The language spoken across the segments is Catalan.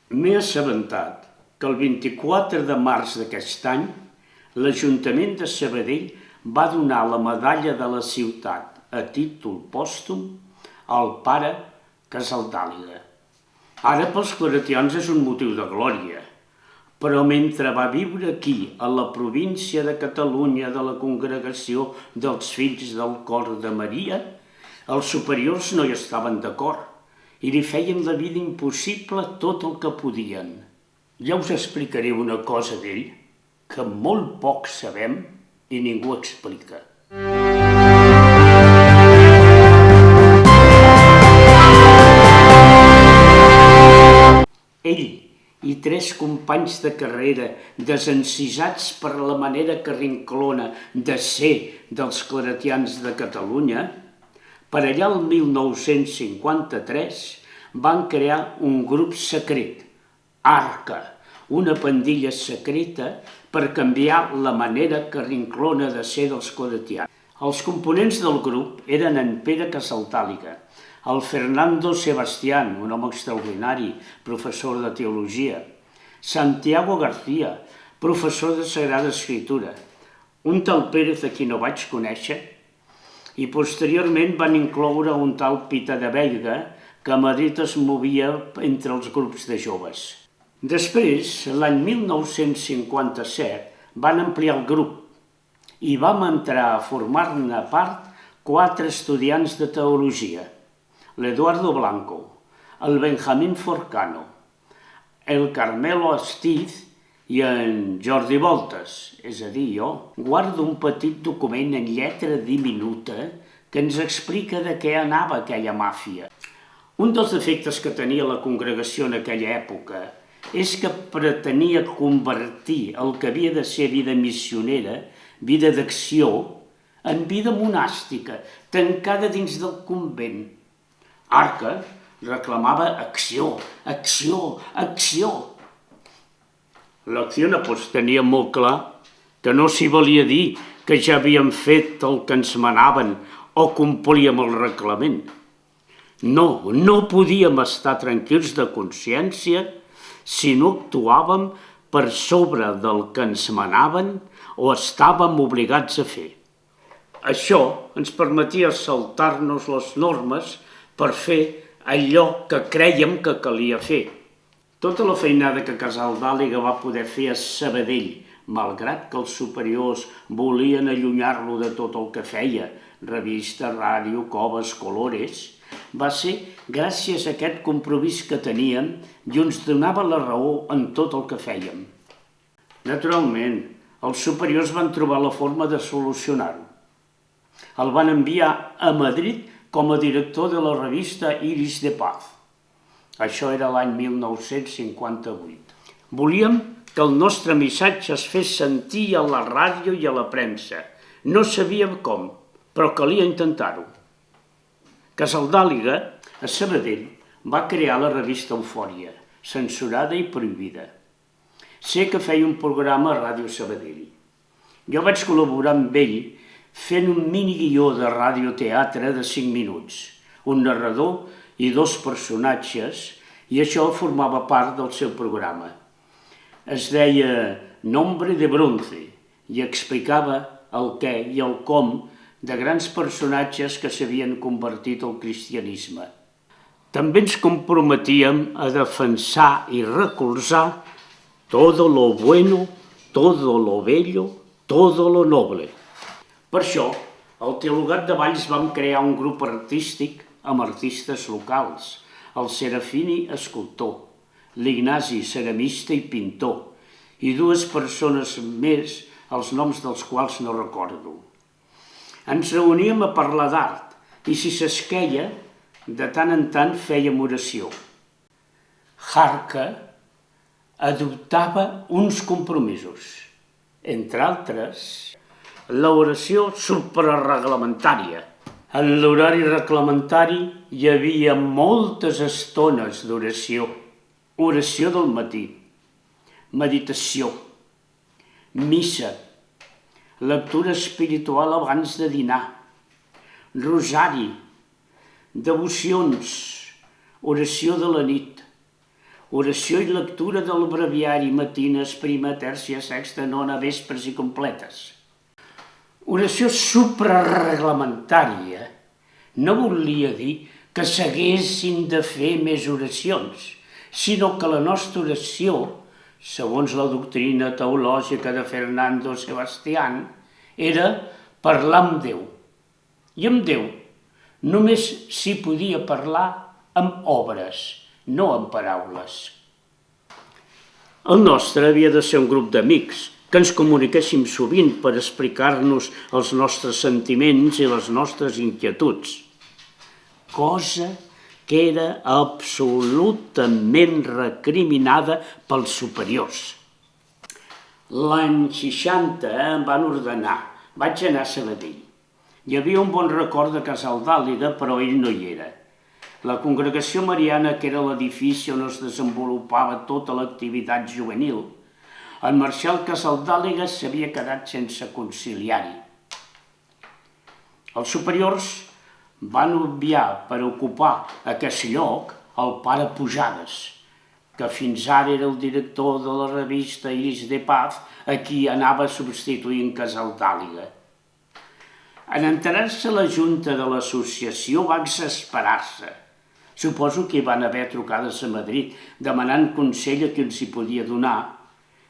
M'he assabentat que el 24 de març d'aquest any l'Ajuntament de Sabadell va donar la medalla de la ciutat a títol pòstum al pare Casaldàliga. Ara pels claretians és un motiu de glòria, però mentre va viure aquí, a la província de Catalunya de la Congregació dels Fills del Cor de Maria, els superiors no hi estaven d'acord i li feien la vida impossible tot el que podien. Ja us explicaré una cosa d'ell que molt poc sabem i ningú explica. Ell i 3 companys de carrera desencisats per la manera carrinclona de ser dels claretians de Catalunya, per allà el 1953 van crear un grup secret, Arca, una pandilla secreta per canviar la manera carrinclona de ser dels claretians. Els components del grup eren en Pere Casaldàliga, el Fernando Sebastián, un home extraordinari, professor de teologia, Santiago García, professor de Sagrada Escritura, un tal Pérez a qui no vaig conèixer, i posteriorment van incloure un tal Pita de Veiga, que a Madrid es movia entre els grups de joves. Després, l'any 1957, van ampliar el grup i vam entrar a formar-ne part 4 estudiants de teologia: l'Eduardo Blanco, el Benjamín Forcano, el Carmelo Astiz i en Jordi Voltes, és a dir, jo. Guardo un petit document en lletra diminuta que ens explica de què anava aquella màfia. Un dels efectes que tenia la congregació en aquella època és que pretenia convertir el que havia de ser vida missionera, vida d'acció, en vida monàstica, tancada dins del convent. Arca reclamava acció, acció, acció. L'Acciona tenia molt clar que no s'hi valia dir que ja havíem fet el que ens manaven o complíem el reglament. No, no podíem estar tranquils de consciència si no actuàvem per sobre del que ens manaven o estàvem obligats a fer. Això ens permetia saltar-nos les normes per fer allò que crèiem que calia fer. Tota la feinada que Casaldàliga va poder fer a Sabadell, malgrat que els superiors volien allunyar-lo de tot el que feia, revista, ràdio, coves, colores, va ser gràcies a aquest compromís que teníem i ens donava la raó en tot el que fèiem. Naturalment, els superiors van trobar la forma de solucionar-ho. El van enviar a Madrid com a director de la revista Iris de Paz. Això era l'any 1958. Volíem que el nostre missatge es fes sentir a la ràdio i a la premsa. No sabíem com, però calia intentar-ho. Casaldàliga, a Sabadell, va crear la revista Eufòria, censurada i prohibida. Sé que feia un programa a Ràdio Sabadell. Jo vaig col·laborar amb ell fent un mini guió de radioteatre de 5 minuts, un narrador i 2 personatges, i això formava part del seu programa. Es deia Nombre de Bronce i explicava el què i el com de grans personatges que s'havien convertit al cristianisme. També ens comprometíem a defensar i recolzar todo lo bueno, todo lo bello, todo lo noble. Per això, al Teologat de Valls vam crear un grup artístic amb artistes locals, el Serafini, escultor, l'Ignasi, ceramista i pintor, i 2 persones més, els noms dels quals no recordo. Ens reuníem a parlar d'art i, si s'esqueia, de tant en tant fèiem oració. Arca adoptava uns compromisos, entre altres, l'oració suprareglamentària. En l'horari reglamentari hi havia moltes estones d'oració. Oració del matí, meditació, missa, lectura espiritual abans de dinar, rosari, devocions, oració de la nit, oració i lectura del breviari matines, prima, tercia, sexta, nona, vespres i completes. Oració suprareglamentària no volia dir que s'haguessin de fer més oracions, sinó que la nostra oració, segons la doctrina teològica de Fernando Sebastián, era parlar amb Déu. I amb Déu només s'hi podia parlar amb obres, no amb paraules. El nostre havia de ser un grup d'amics, que ens comuniquéssim sovint per explicar-nos els nostres sentiments i les nostres inquietuds, cosa que era absolutament recriminada pels superiors. L'any 60 em van ordenar, vaig anar a Sabadell. Hi havia un bon record de Casaldàliga, però ell no hi era. La congregació mariana, que era l'edifici on es desenvolupava tota l'activitat juvenil, en Marcial Casaldàliga s'havia quedat sense conciliari. Els superiors van obviar per ocupar aquest lloc el pare Pujades, que fins ara era el director de la revista Iris de Paz, a qui anava substituint Casaldàliga. En enterar-se la junta de l'associació va exasperar-se. Suposo que hi van haver trucades a Madrid demanant consell a qui els hi podia donar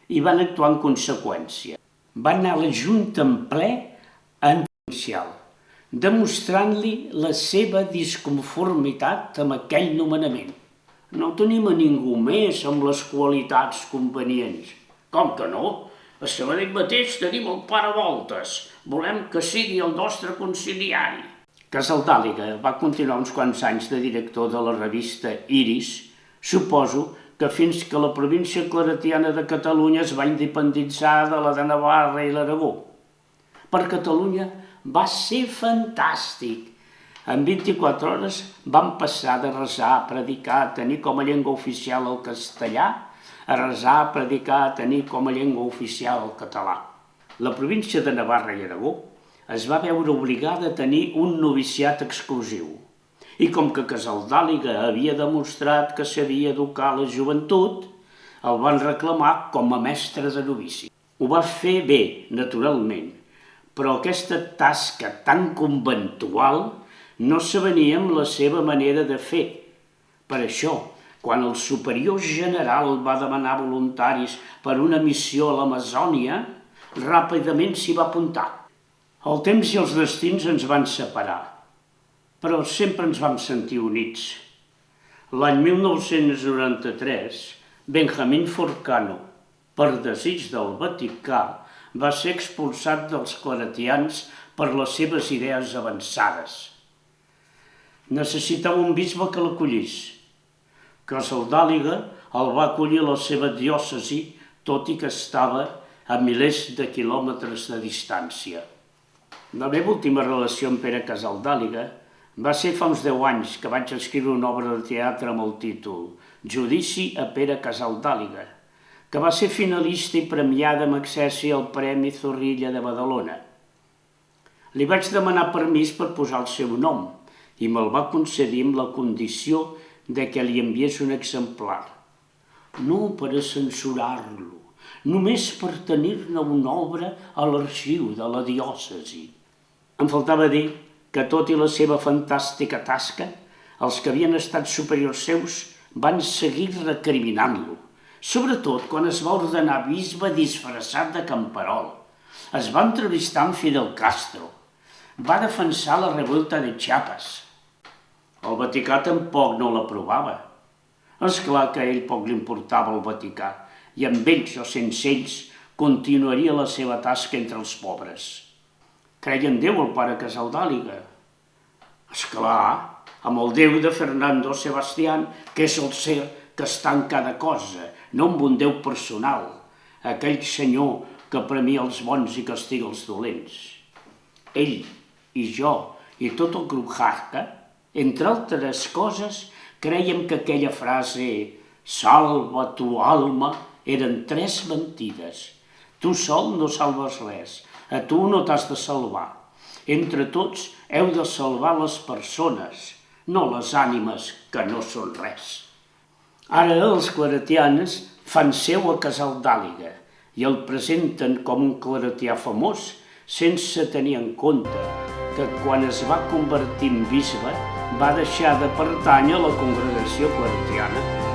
i van actuar en conseqüència. Van anar a la junta en ple antiprovincial, demostrant-li la seva disconformitat amb aquell nomenament. No tenim a ningú més amb les qualitats convenients. Com que no? A Sabadell mateix tenim el pare Voltes. Volem que sigui el nostre conciliari. Casaldàliga va continuar uns quants anys de director de la revista Iris, suposo que fins que la província claretiana de Catalunya es va independitzar de la de Navarra i l'Aragó. Per Catalunya va ser fantàstic. En 24 hores van passar de resar a predicar a tenir com a llengua oficial el castellà, a resar a predicar a tenir com a llengua oficial el català. La província de Navarra i Aragó es va veure obligada a tenir un noviciat exclusiu. I com que Casaldàliga havia demostrat que sabia educar la joventut, el van reclamar com a mestre de novici. Ho va fer bé, naturalment, però aquesta tasca tan conventual no s'avenia amb la seva manera de fer. Per això, quan el superior general va demanar voluntaris per una missió a l'Amazònia, ràpidament s'hi va apuntar. El temps i els destins ens van separar, però sempre ens vam sentir units. L'any 1993, Benjamín Forcano, per desig del Vaticà, va ser expulsat dels claretians per les seves idees avançades. Necessitava un bisbe que l'acollís. Casaldàliga el va acollir a la seva diòcesi, tot i que estava a milers de quilòmetres de distància. La meva última relació amb Pere Casaldàliga va ser fa uns 10 anys que vaig escriure una obra de teatre amb el títol Judici a Pere Casaldàliga, que va ser finalista i premiada amb accessi al Premi Zorrilla de Badalona. Li vaig demanar permís per posar el seu nom i me'l va concedir amb la condició de que li enviés un exemplar. No per a censurar-lo, només per tenir-ne una obra a l'arxiu de la diòcesi. Em faltava dir que, tot i la seva fantàstica tasca, els que havien estat superiors seus van seguir recriminant-lo, sobretot quan es va ordenar bisbe disfressat de camperol. Es va entrevistar amb Fidel Castro, va defensar la revolta de Chiapas. El Vaticà tampoc no l'aprovava. És clar que a ell poc li importava el Vaticà, i amb ells o sense ells continuaria la seva tasca entre els pobres. Creia en Déu el pare Casaldàliga. Esclar, amb el Déu de Fernando Sebastián, que és el ser que està en cada cosa, no amb un Déu personal, aquell senyor que premia els bons i castiga els dolents. Ell i jo i tot el grup Jarca, entre altres coses, creiem que aquella frase «Salva tu alma» eren 3 mentides. Tu sol no salves res, a tu no t'has de salvar. Entre tots heu de salvar les persones, no les ànimes que no són res. Ara els claretians fan seu a Casal d'Àliga i el presenten com un claretià famós sense tenir en compte que quan es va convertir en bisbe va deixar de pertànyer a la congregació claretiana.